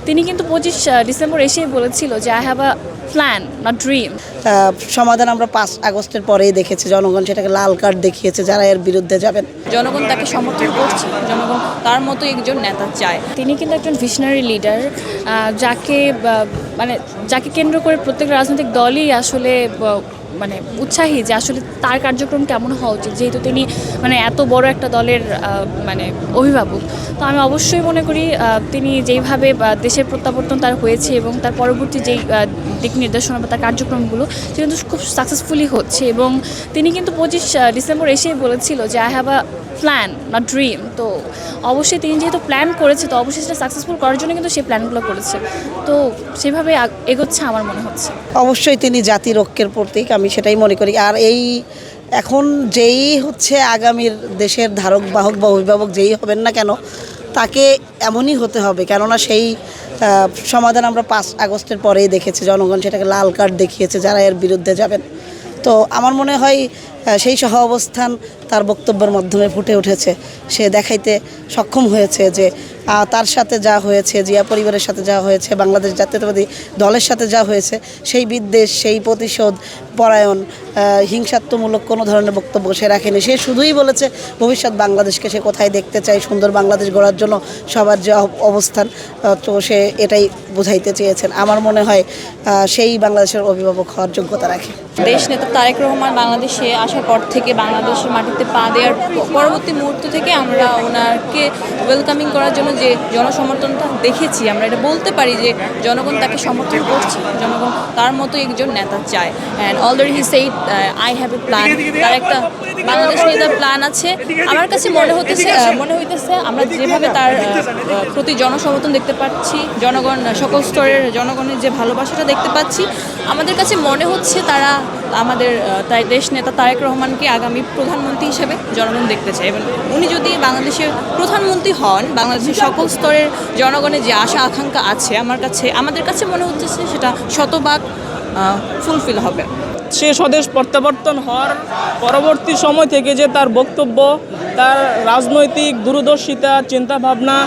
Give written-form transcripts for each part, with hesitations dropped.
তিনি কিন্তু 25 ডিসেম্বর এসেই বলেছিল যে I have a plan not dream. সমাধান আমরা 5 আগস্টের পরেই দেখেছি, জনগণ সেটাকে লাল কার্ড দেখিয়েছে যারা এর বিরুদ্ধে যাবেন। জনগণ তাকে সমর্থন করছে, জনগণ তার মতো একজন নেতা চায়। তিনি কিন্তু একজন ভিশনারি লিডার, যাকে কেন্দ্র করে প্রত্যেক রাজনৈতিক দলই আসলে উৎসাহী যে আসলে তার কার্যক্রম কেমন হওয়া উচিত, যেহেতু তিনি এত বড় একটা দলের অভিভাবক। তো আমি অবশ্যই মনে করি তিনি যেইভাবে দেশের প্রত্যাবর্তন তার হয়েছে এবং তার পরবর্তী যেই দিক নির্দেশনা বা তার কার্যক্রমগুলো সেটা কিন্তু খুব সাকসেসফুলি হচ্ছে। এবং তিনি কিন্তু 25 ডিসেম্বর এসেই বলেছিল যে I have a plan not dream. তো অবশ্যই তিনি যেহেতু প্ল্যান করেছে, তো অবশ্যই সেটা সাকসেসফুল করার জন্য কিন্তু সেই প্ল্যানগুলো করেছে। তো সেভাবে এগোচ্ছে আমার মনে হচ্ছে। অবশ্যই তিনি জাতির ঐক্যের প্রতীক, আমি সেটাই মনে করি। আর এখন যেই হচ্ছে আগামীর দেশের ধারক বাহক বা অভিভাবক যেই হবেন না কেন, তাকে এমনই হতে হবে, কেননা সেই সমাধান আমরা 5 আগস্টের পরেই দেখেছি, জনগণ সেটাকে লাল কার্ড দেখিয়েছে যারা এর বিরুদ্ধে যাবেন। তো আমার মনে হয় সেই সহ অবস্থান তার বক্তব্যের মাধ্যমে ফুটে উঠেছে। সে দেখাইতে সক্ষম হয়েছে যে তার সাথে যা হয়েছে, জিয়া পরিবারের সাথে যা হয়েছে, বাংলাদেশ জাতীয়তাবাদী দলের সাথে যা হয়েছে, সেই বিদ্বেষ, সেই প্রতিশোধ পরায়ণ, হিংসাত্মমূলক কোনো ধরনের বক্তব্য সে রাখেনি। সে শুধুই বলেছে ভবিষ্যৎ বাংলাদেশকে সে কোথায় দেখতে চায়, সুন্দর বাংলাদেশ গড়ার জন্য সবার যে অবস্থান, তো সে এটাই বোঝাইতে চেয়েছেন। আমার মনে হয় সেই বাংলাদেশের অভিভাবক হওয়ার যোগ্যতা রাখে। দেশ নেতা তারেক রহমান বাংলাদেশে আসার পর থেকে, বাংলাদেশের মাটিতে পা দেওয়ার পরবর্তী মুহূর্ত থেকে আমরা ওনাকে ওয়েলকামিং করার জন্য যে জনসমর্থনটা দেখেছি, আমরা এটা বলতে পারি যে জনগণ তাকে সমর্থন করছে, জনগণ তার মতো একজন নেতা চায়। And already he said I have a plan. তার একটা বাংলাদেশ নেতার প্ল্যান আছে। আমার কাছে মনে হইতেছে আমরা যেভাবে তার প্রতি জনসমর্থন দেখতে পাচ্ছি, জনগণ সকল স্তরের জনগণের যে ভালোবাসাটা দেখতে পাচ্ছি, আমাদের কাছে মনে হচ্ছে তারা আমাদের দেশ নেতা তারেক রহমানকে আগামী প্রধানমন্ত্রী হিসেবে জনগণ দেখতে চায়। এবং উনি যদি বাংলাদেশের প্রধানমন্ত্রী হন, বাংলাদেশের সকল স্তরের জনগণের যে আশা আকাঙ্ক্ষা আছে, আমাদের কাছে মনে হচ্ছে সেটা শতভাগ ফুলফিল হবে। সে স্বদেশ প্রত্যাবর্তন হওয়ার পরবর্তী সময় থেকে যে তার বক্তব্য, তার রাজনৈতিক দূরদর্শিতা, চিন্তাভাবনা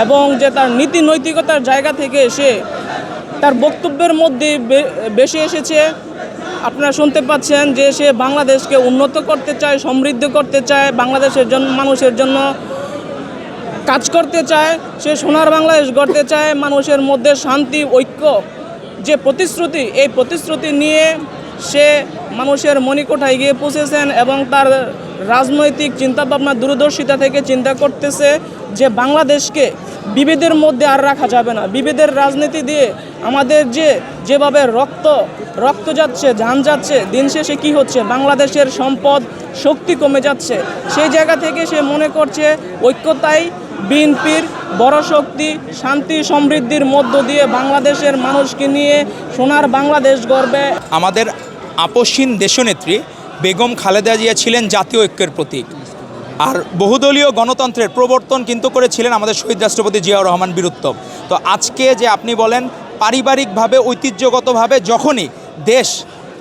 এবং যে তার নীতি নৈতিকতার জায়গা থেকে এসে তার বক্তব্যের মধ্যে বেশি এসেছে। আপনারা শুনতে পাচ্ছেন যে সে বাংলাদেশকে উন্নত করতে চায়, সমৃদ্ধ করতে চায়, বাংলাদেশের মানুষের জন্য কাজ করতে চায়, সে সোনার বাংলাদেশ গড়তে চায়, মানুষের মধ্যে শান্তি, ঐক্য যে প্রতিশ্রুতি, এই প্রতিশ্রুতি নিয়ে সে মানুষের মণিকোঠায় গিয়ে পৌঁছেছেন এবং তার রাজনৈতিক চিন্তাভাবনা দূরদর্শিতা থেকে চিন্তা করতেছে যে বাংলাদেশকে বিভেদের মধ্যে আর রাখা যাবে না। বিভেদের রাজনীতি দিয়ে আমাদের যেভাবে রক্ত যাচ্ছে, জান যাচ্ছে, দিন শেষে কী হচ্ছে, বাংলাদেশের সম্পদ শক্তি কমে যাচ্ছে। সেই জায়গা থেকে সে মনে করছে ঐক্যতাই বিএনপির বড় শক্তি, শান্তি সমৃদ্ধির মধ্য দিয়ে বাংলাদেশের মানুষকে নিয়ে সোনার বাংলাদেশ গড়বে। আমাদের আপসহীন দেশনেত্রী বেগম খালেদা জিয়া ছিলেন জাতীয় ঐক্যের প্রতীক, আর বহুদলীয় গণতন্ত্রের প্রবর্তন কিন্তু করেছিলেন আমাদের শহীদ রাষ্ট্রপতি জিয়াউর রহমান বীরুত্তম। তো আজকে যে আপনি বলেন পারিবারিকভাবে, ঐতিহ্যগতভাবে যখনই দেশ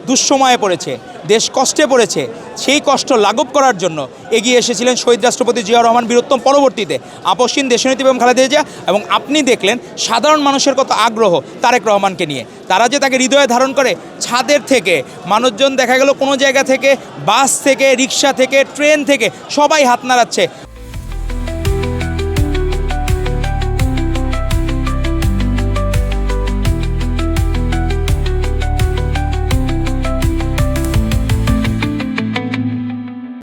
দুঃসময়ে পড়েছে, দেশ কষ্টে পড়েছে, সেই কষ্ট লাঘব করার জন্য এগিয়ে এসেছিলেন শহীদ রাষ্ট্রপতি জিয়াউর রহমান বীরুত্তম, পরবর্তীতে আপসহীন দেশনেত্রী বেগম খালেদা জিয়া। এবং আপনি দেখলেন সাধারণ মানুষের কত আগ্রহ তারেক রহমানকে নিয়ে, তারা যে তাকে হৃদয়ে ধারণ করে। ছাদের থেকে মানুষজন দেখা গেল কোনো জায়গা থেকে, বাস থেকে, রিক্সা থেকে, ট্রেন থেকে সবাই হাত নাড়াচ্ছে।